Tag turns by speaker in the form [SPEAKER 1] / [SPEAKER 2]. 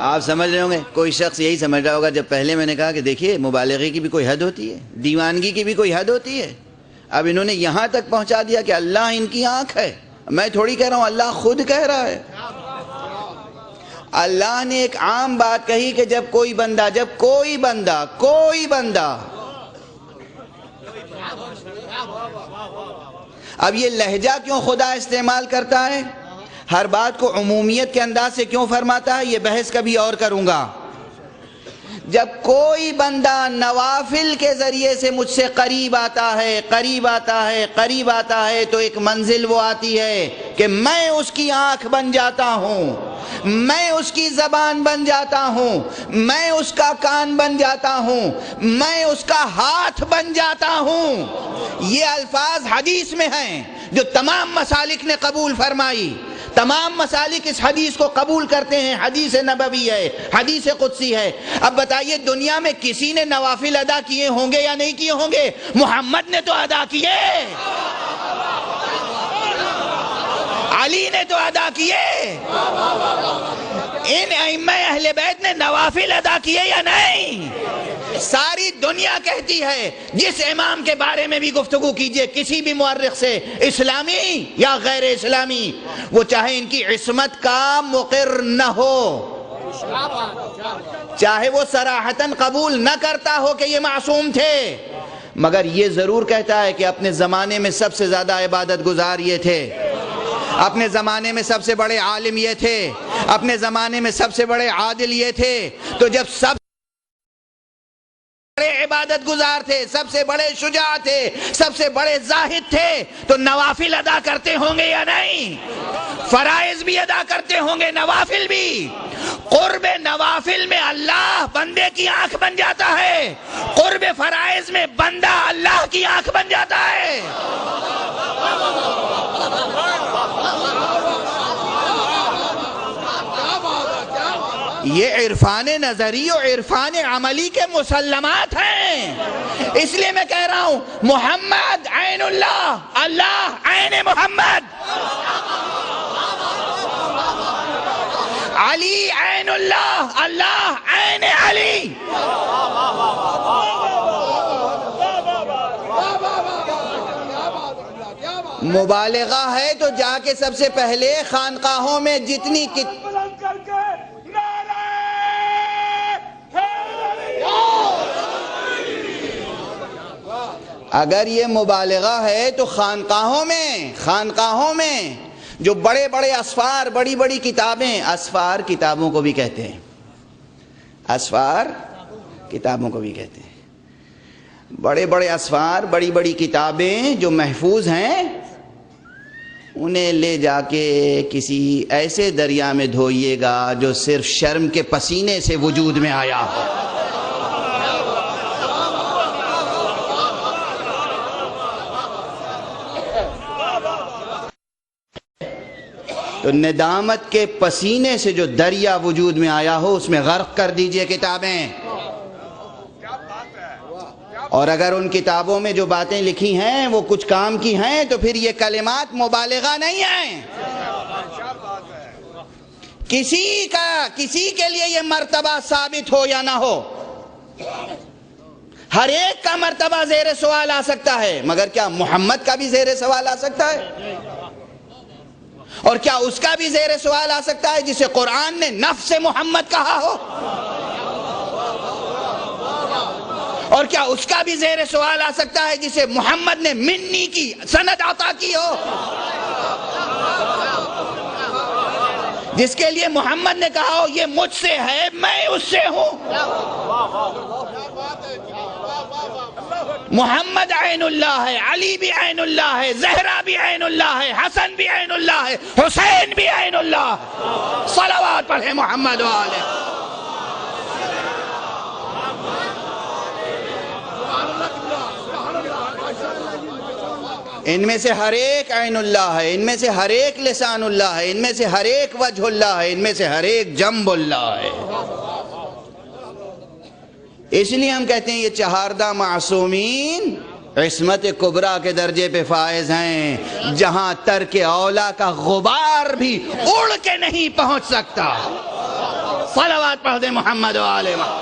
[SPEAKER 1] آپ سمجھ رہے ہوں گے، کوئی شخص یہی سمجھ رہا ہوگا جب پہلے میں نے کہا کہ دیکھیے مبالغے کی بھی کوئی حد ہوتی ہے، دیوانگی کی بھی کوئی حد ہوتی ہے، اب انہوں نے یہاں تک پہنچا دیا کہ اللہ ان کی آنکھ ہے۔ میں تھوڑی کہہ رہا ہوں، اللہ خود کہہ رہا ہے۔ اللہ نے ایک عام بات کہی کہ جب کوئی بندہ اب یہ لہجہ کیوں خدا استعمال کرتا ہے، ہر بات کو عمومیت کے انداز سے کیوں فرماتا ہے، یہ بحث کبھی اور کروں گا۔ جب کوئی بندہ نوافل کے ذریعے سے مجھ سے قریب آتا ہے تو ایک منزل وہ آتی ہے کہ میں اس کی آنکھ بن جاتا ہوں، میں اس کی زبان بن جاتا ہوں، میں اس کا کان بن جاتا ہوں، میں اس کا ہاتھ بن جاتا ہوں۔ یہ الفاظ حدیث میں ہیں جو تمام مسالک نے قبول فرمائی، تمام مسالک اس حدیث کو قبول کرتے ہیں، حدیث نبوی ہے، حدیث قدسی ہے۔ اب بتائیے دنیا میں کسی نے نوافل ادا کیے ہوں گے یا نہیں کیے ہوں گے؟ محمد نے تو ادا کیے، علی نے تو ادا کیے، ان ائمہ اہل بیت نے نوافل ادا کیے یا نہیں؟ ساری دنیا کہتی ہے، جس امام کے بارے میں بھی گفتگو کیجئے کسی بھی مورخ سے، اسلامی یا غیر اسلامی، وہ چاہے ان کی عصمت کا مقر نہ ہو، چاہے وہ صراحتاً قبول نہ کرتا ہو کہ یہ معصوم تھے، مگر یہ ضرور کہتا ہے کہ اپنے زمانے میں سب سے زیادہ عبادت گزار یہ تھے، اپنے زمانے میں سب سے بڑے عالم یہ تھے، اپنے زمانے میں سب سے بڑے عادل یہ تھے۔ تو جب سب بڑے عبادت گزار تھے، سب سے بڑے شجاع تھے، سب سے بڑے زاہد تھے، تو نوافل ادا کرتے ہوں گے یا نہیں؟ فرائض بھی ادا کرتے ہوں گے، نوافل بھی۔ قرب نوافل میں اللہ بندے کی آنکھ بن جاتا ہے، قرب فرائض میں بندہ اللہ کی آنکھ بن جاتا ہے۔ یہ عرفان نظری اور عرفان عملی کے مسلمات ہیں، اس لیے میں کہہ رہا ہوں محمد عین اللہ، اللہ عین محمد، علی عین اللہ، اللہ عین علی۔ مبالغہ ہے تو جا کے سب سے پہلے خانقاہوں میں جتنی اگر یہ مبالغہ ہے تو خانقاہوں میں جو بڑے بڑے اسفار، بڑی بڑی کتابیں، اسفار کتابوں کو بھی کہتے ہیں، اسفار کتابوں کو بھی کہتے ہیں، بڑے بڑے اسفار، بڑی بڑی کتابیں جو محفوظ ہیں، انہیں لے جا کے کسی ایسے دریا میں دھوئیے گا جو صرف شرم کے پسینے سے وجود میں آیا ہو۔ تو ندامت کے پسینے سے جو دریا وجود میں آیا ہو اس میں غرق کر دیجئے کتابیں، اور اگر ان کتابوں میں جو باتیں لکھی ہیں وہ کچھ کام کی ہیں تو پھر یہ کلمات مبالغہ نہیں ہیں۔ کسی کے لیے یہ مرتبہ ثابت ہو یا نہ ہو، ہر ایک کا مرتبہ زیر سوال آ سکتا ہے، مگر کیا محمد کا بھی زیر سوال آ سکتا ہے؟ اور کیا اس کا بھی زیر سوال آ سکتا ہے جسے قرآن نے نفس محمد کہا ہو؟ اور کیا اس کا بھی زیر سوال آ سکتا ہے جسے محمد نے منی کی سند عطا کی ہو؟ جس کے لیے محمد نے کہا ہو یہ مجھ سے ہے، میں اس سے ہوں۔ محمد عین اللہ ہے، علی بھی عین اللہ ہے، زہرا بھی عین اللہ ہے، حسن بھی عین اللہ ہے، حسین بھی عین اللہ ہے۔ صلوات پڑھیں محمد والے۔ ان میں سے ہر ایک عین اللہ ہے، ان میں سے ہر ایک لسان اللہ ہے، ان میں سے ہر ایک وجہ اللہ ہے، ان میں سے ہر ایک جنب اللہ ہے۔ اس لیے ہم کہتے ہیں یہ چہاردہ معصومین عصمت کبریٰ کے درجے پہ فائز ہیں، جہاں ترک اولا کا غبار بھی اڑ کے نہیں پہنچ سکتا۔ صلوات پڑھ دیں محمد و آل محمد.